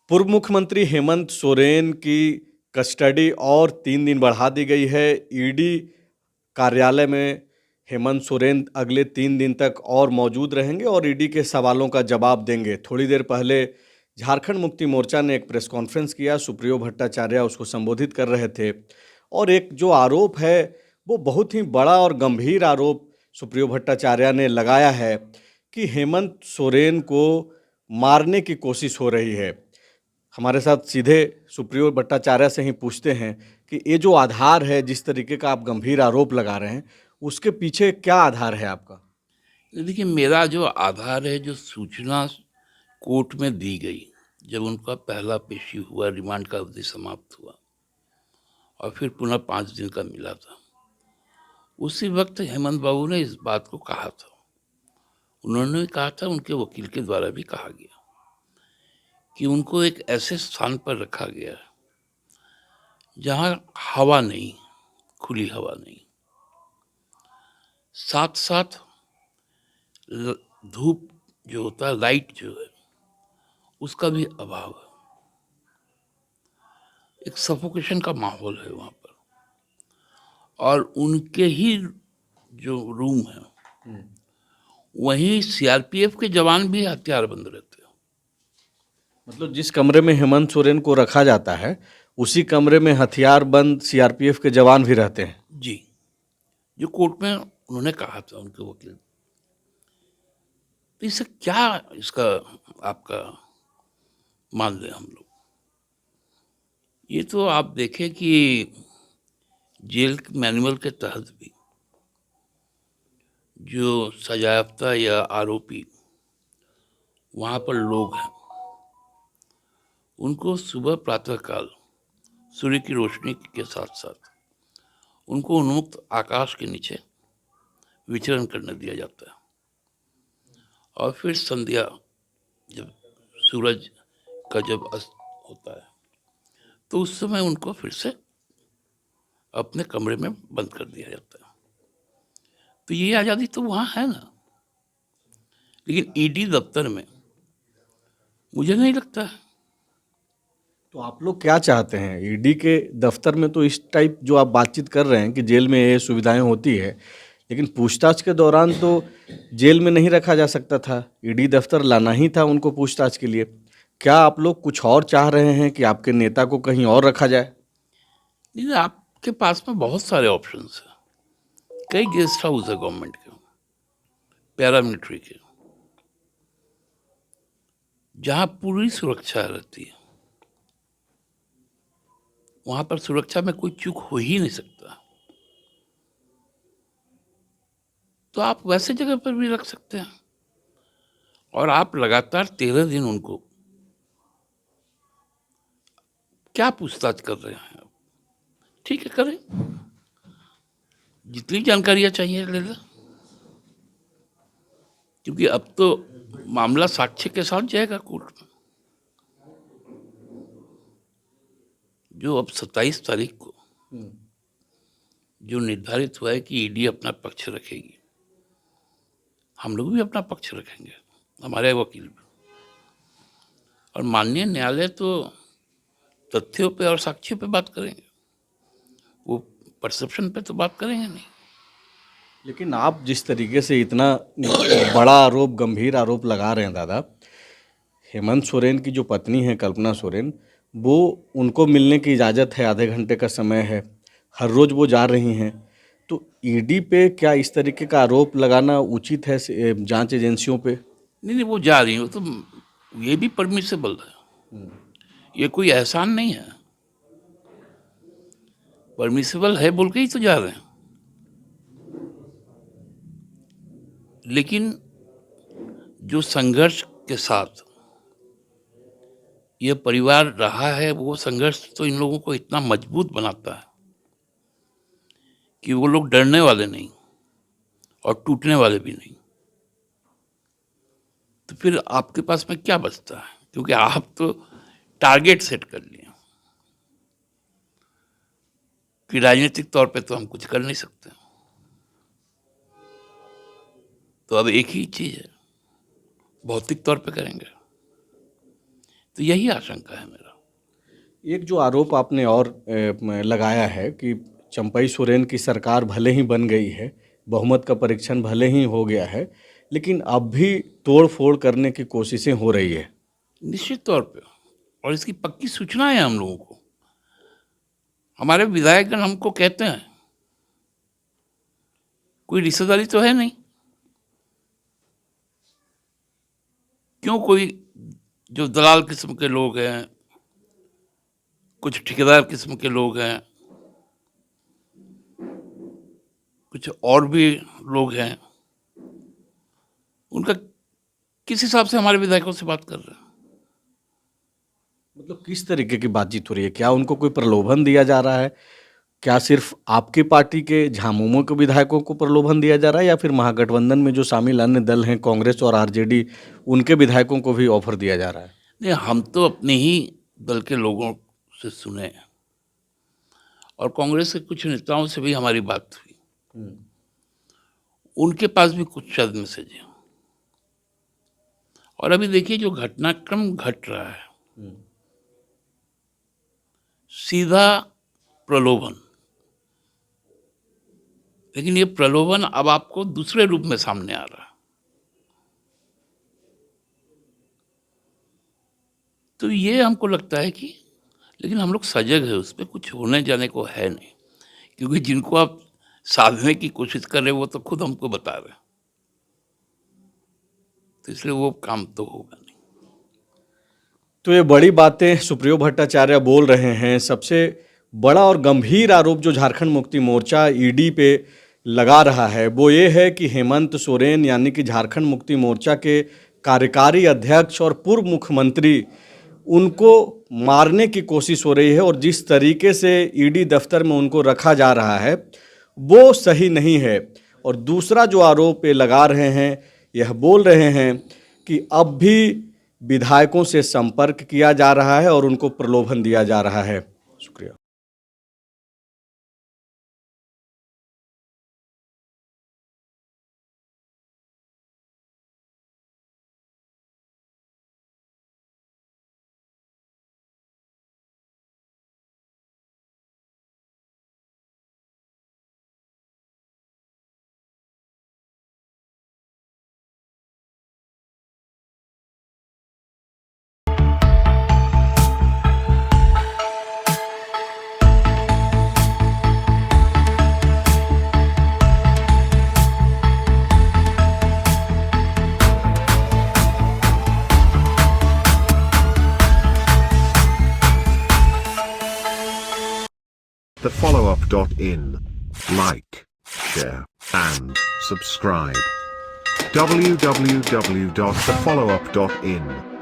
पूर्व मुख्यमंत्री हेमंत सोरेन की कस्टडी और 3 दिन बढ़ा दी गई है। ईडी कार्यालय में हेमंत सोरेन अगले 3 दिन तक और मौजूद रहेंगे और ईडी के सवालों का जवाब देंगे। थोड़ी देर पहले झारखंड मुक्ति मोर्चा ने एक प्रेस कॉन्फ्रेंस किया, सुप्रियो भट्टाचार्य उसको संबोधित कर रहे थे और एक जो आरोप है, वो बहुत ही बड़ा और गंभीर आरोप सुप्रियो भट्टाचार्य ने लगाया है कि हेमंत सोरेन को मारने की कोशिश हो रही है। हमारे साथ सीधे सुप्रियो भट्टाचार्य से ही पूछते हैं कि ये जो आधार है, जिस तरीके का आप गंभीर आरोप लगा रहे हैं, उसके पीछे क्या आधार है आपका? देखिए, मेरा जो आधार है, जो सूचना कोर्ट में दी गई जब उनका पहला पेशी हुआ, रिमांड का अवधि समाप्त हुआ और फिर पुनः 5 दिन का मिला था, उसी वक्त हेमंत बाबू ने इस बात को कहा था। उन्होंने कहा था, उनके वकील के द्वारा भी कहा गया कि उनको एक ऐसे स्थान पर रखा गया है जहां हवा नहीं, खुली हवा नहीं, साथ साथ धूप जो होता है, लाइट जो है, उसका भी अभाव है। एक सफोकेशन का माहौल है वहाँ पर। और उनके ही जो रूम है, वहीं सीआरपीएफ के जवान भी हथियारबंद रहते हैं। मतलब जिस कमरे में हेमंत सोरेन को रखा जाता है, उसी कमरे में हथियारबंद सीआरपीएफ के जवान भी रहते हैं। जी, जो कोर्ट में उन्होंने कहा था उनके वकील। तो इससे क्या, इसका आपका मान लें हम लोग, ये तो आप देखें कि जेल मैनुअल के तहत भी जो सजायाफ्ता या आरोपी वहाँ पर लोग हैं, उनको सुबह प्रातःकाल सूर्य की रोशनी के साथ साथ उनको उन्मुक्त आकाश के नीचे विचरण करने दिया जाता है। और फिर संध्या, जब सूरज का जब अस्त होता है, तो उस समय उनको फिर से अपने कमरे में बंद कर दिया जाता है। तो ये आज़ादी तो वहाँ है ना, लेकिन ईडी दफ्तर में मुझे नहीं लगता है। तो आप लोग क्या चाहते हैं? ईडी के दफ्तर में तो इस टाइप जो आप बातचीत कर रहे हैं कि जेल में ये सुविधाएं होती है, लेकिन पूछताछ के दौरान तो जेल में नहीं रखा जा सकता था। ईडी दफ्तर लाना ही था उनको पूछताछ के लिए। क्या आप लोग कुछ और चाह रहे हैं कि आपके नेता को कहीं और रखा जाए? नहीं, आपके पास में बहुत सारे ऑप्शंस हैं। कई गेस्ट हाउस है गवर्नमेंट के, पैरामिलिट्री के, जहाँ पूरी सुरक्षा रहती है। वहाँ पर सुरक्षा में कोई चूक हो ही नहीं सकता। तो आप वैसे जगह पर भी रख सकते हैं। और आप लगातार 13 दिन उनको क्या पूछताछ कर रहे हैं? ठीक है, करें, जितनी जानकारियां चाहिए ले लें, क्योंकि अब तो मामला साक्ष्य के साथ जाएगा कोर्ट में। जो अब 27 तारीख को जो निर्धारित हुआ है कि ईडी अपना पक्ष रखेगी, हम लोग भी अपना पक्ष रखेंगे, हमारे वकील भी। और माननीय न्यायालय तो तथ्यों पे और साक्ष्यों पे बात करेंगे, वो परसेप्शन पे तो बात करेंगे नहीं। लेकिन आप जिस तरीके से इतना बड़ा आरोप, गंभीर आरोप लगा रहे हैं दादा, हेमंत सोरेन की जो पत्नी है कल्पना सोरेन, वो उनको मिलने की इजाज़त है, आधे घंटे का समय है, हर रोज़ वो जा रही हैं। तो ईडी पे क्या इस तरीके का आरोप लगाना उचित है जांच एजेंसियों पे? नहीं नहीं, वो जा रही है, तो ये भी परमिसेबल है। ये कोई एहसान नहीं है, परमिसेबल है बोल के ही तो जा रहे हैं। लेकिन जो संघर्ष के साथ ये परिवार रहा है, वो संघर्ष तो इन लोगों को इतना मजबूत बनाता है कि वो लोग डरने वाले नहीं और टूटने वाले भी नहीं। तो फिर आपके पास में क्या बचता है? क्योंकि आप तो टारगेट सेट कर लिए कि राजनीतिक तौर पे तो हम कुछ कर नहीं सकते। तो अब एक ही चीज है, भौतिक तौर पे करेंगे। तो यही आशंका है मेरा। एक जो आरोप आपने और लगाया है कि चंपई सोरेन की सरकार भले ही बन गई है, बहुमत का परीक्षण भले ही हो गया है, लेकिन अब भी तोड़-फोड़ करने की कोशिशें हो रही है। निश्चित तौर पे, और इसकी पक्की सूचना है हम लोगों को। हमारे विधायकगण हमको कहते हैं, कोई रिश्तेदारी तो है नहीं, क्यों कोई जो दलाल किस्म के लोग हैं, कुछ ठेकेदार किस्म के लोग हैं, कुछ और भी लोग हैं, उनका किस हिसाब से हमारे विधायकों से बात कर रहे हैं? मतलब किस तरीके की बातचीत हो रही है? क्या उनको कोई प्रलोभन दिया जा रहा है? क्या सिर्फ आपकी पार्टी के झामुमो के विधायकों को प्रलोभन दिया जा रहा है या फिर महागठबंधन में जो शामिल अन्य दल हैं, कांग्रेस और आरजेडी, उनके विधायकों को भी ऑफर दिया जा रहा है? नहीं, हम तो अपने ही दल के लोगों से सुने और कांग्रेस के कुछ नेताओं से भी हमारी बात हुई। उनके पास भी कुछ शायद मैसेज है। और अभी देखिए जो घटनाक्रम घट रहा है, सीधा प्रलोभन, लेकिन ये प्रलोभन अब आपको दूसरे रूप में सामने आ रहा है। तो ये हमको लगता है कि, लेकिन हम लोग सजग है, उस पर कुछ होने जाने को है नहीं, क्योंकि जिनको आप साधने की कोशिश कर रहे हो वो तो खुद हमको बता रहे हैं, तो इसलिए वो काम तो होगा नहीं। तो ये बड़ी बातें सुप्रियो भट्टाचार्य बोल रहे हैं। सबसे बड़ा और गंभीर आरोप जो झारखंड मुक्ति मोर्चा ईडी पे लगा रहा है वो ये है कि हेमंत सोरेन यानी कि झारखंड मुक्ति मोर्चा के कार्यकारी अध्यक्ष और पूर्व मुख्यमंत्री, उनको मारने की कोशिश हो रही है और जिस तरीके से ईडी दफ्तर में उनको रखा जा रहा है वो सही नहीं है। और दूसरा जो आरोप ये लगा रहे हैं, यह बोल रहे हैं कि अब भी विधायकों से संपर्क किया जा रहा है और उनको प्रलोभन दिया जा रहा है। शुक्रिया। TheFollowUp.in. Like, share, and subscribe. www.thefollowup.in